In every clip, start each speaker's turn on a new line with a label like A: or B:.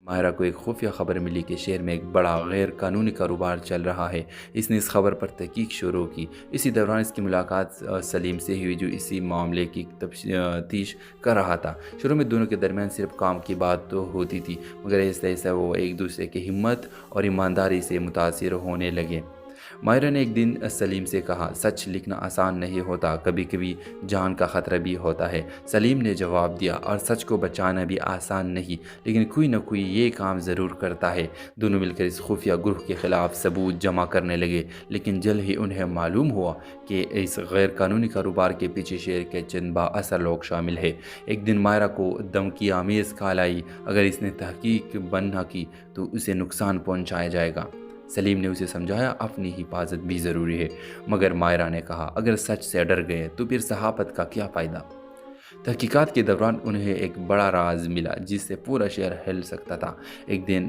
A: ماہرہ کو ایک خفیہ خبر ملی کہ شہر میں ایک بڑا غیر قانونی کاروبار چل رہا ہے۔ اس نے اس خبر پر تحقیق شروع کی۔ اسی دوران اس کی ملاقات سلیم سے ہوئی، جو اسی معاملے کی تفتیش کر رہا تھا۔ شروع میں دونوں کے درمیان صرف کام کی بات تو ہوتی تھی، مگر آہستہ آہستہ وہ ایک دوسرے کی ہمت اور ایمانداری سے متاثر ہونے لگے۔ ماہرہ نے ایک دن سلیم سے کہا، سچ لکھنا آسان نہیں ہوتا، کبھی کبھی جان کا خطرہ بھی ہوتا ہے۔ سلیم نے جواب دیا، اور سچ کو بچانا بھی آسان نہیں، لیکن کوئی نہ کوئی یہ کام ضرور کرتا ہے۔ دونوں مل کر اس خفیہ گروہ کے خلاف ثبوت جمع کرنے لگے، لیکن جلد ہی انہیں معلوم ہوا کہ اس غیر قانونی کاروبار کے پیچھے شہر کے چند با اثر لوگ شامل ہیں۔ ایک دن ماہرہ کو دھمکی آمیز کال آئی، اگر اس نے تحقیق بند نہ کی تو اسے نقصان پہنچایا جائے گا۔ سلیم نے اسے سمجھایا، اپنی حفاظت بھی ضروری ہے، مگر ماہرہ نے کہا، اگر سچ سے ڈر گئے تو پھر صحافت کا کیا فائدہ؟ تحقیقات کے دوران انہیں ایک بڑا راز ملا جس سے پورا شہر ہل سکتا تھا۔ ایک دن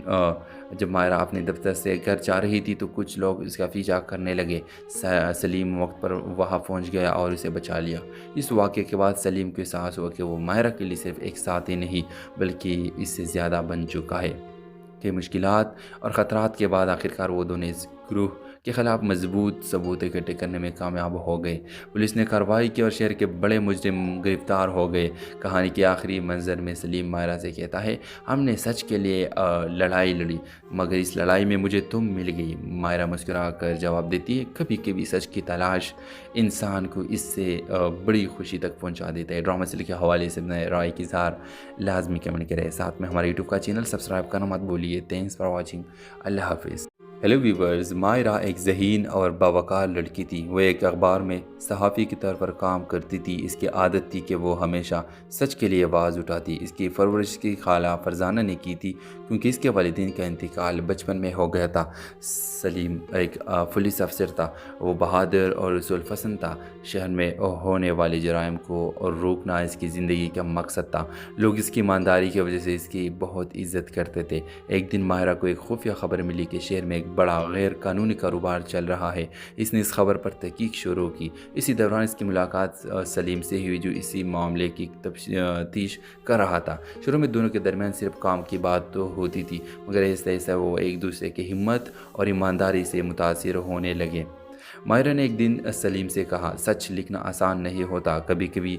A: جب ماہرہ اپنے دفتر سے گھر جا رہی تھی تو کچھ لوگ اس کا پیچھا کرنے لگے۔ سلیم وقت پر وہاں پہنچ گیا اور اسے بچا لیا۔ اس واقعے کے بعد سلیم کو احساس ہوا کہ وہ ماہرہ کے لیے صرف ایک ساتھی نہیں بلکہ اس سے زیادہ بن چکا ہے۔ کہ مشکلات اور خطرات کے بعد آخرکار وہ دونوں اس گروہ کے خلاف مضبوط ثبوت اکٹھے کرنے میں کامیاب ہو گئے۔ پولیس نے کارروائی کی اور شہر کے بڑے مجرم گرفتار ہو گئے۔ کہانی کے آخری منظر میں سلیم ماہرہ سے کہتا ہے، ہم نے سچ کے لیے لڑائی لڑی، مگر اس لڑائی میں مجھے تم مل گئی۔ ماہرہ مسکرا کر جواب دیتی ہے، کبھی کبھی سچ کی تلاش انسان کو اس سے بڑی خوشی تک پہنچا دیتا ہے۔ ڈرامہ سیریل کے حوالے سے اپنے رائے کی اظہار لازمی کمنٹ کریں۔ ساتھ میں ہمارے یوٹیوب کا چینل سبسکرائب کرنا مت بھولیے۔ Thanks for watching. اللہ حافظ۔ ہیلو ویورز، ماہرہ ایک ذہین اور باوقار لڑکی تھی۔ وہ ایک اخبار میں صحافی کے طور پر کام کرتی تھی۔ اس کی عادت تھی کہ وہ ہمیشہ سچ کے لیے آواز اٹھاتی۔ اس کی پرورش کی خالہ فرزانہ نے کی تھی، کیونکہ اس کے والدین کا انتقال بچپن میں ہو گیا تھا۔ سلیم ایک پولیس افسر تھا۔ وہ بہادر اور رسول پسند تھا۔ شہر میں ہونے والے جرائم کو روکنا اس کی زندگی کا مقصد تھا۔ لوگ اس کی ایمانداری کی وجہ سے اس کی بہت عزت کرتے تھے۔ ایک دن ماہرہ کو ایک خفیہ خبر ملی کہ شہر میں ایک بڑا غیر قانونی کاروبار چل رہا ہے۔ اس نے اس خبر پر تحقیق شروع کی۔ اسی دوران اس کی ملاقات سلیم سے ہوئی، جو اسی معاملے کی تفتیش کر رہا تھا۔ شروع میں دونوں کے درمیان صرف کام کی بات تو ہوتی تھی، مگر آہستہ آہستہ وہ ایک دوسرے کی ہمت اور ایمانداری سے متاثر ہونے لگے۔ ماہرہ نے ایک دن سلیم سے کہا، سچ لکھنا آسان نہیں ہوتا، کبھی کبھی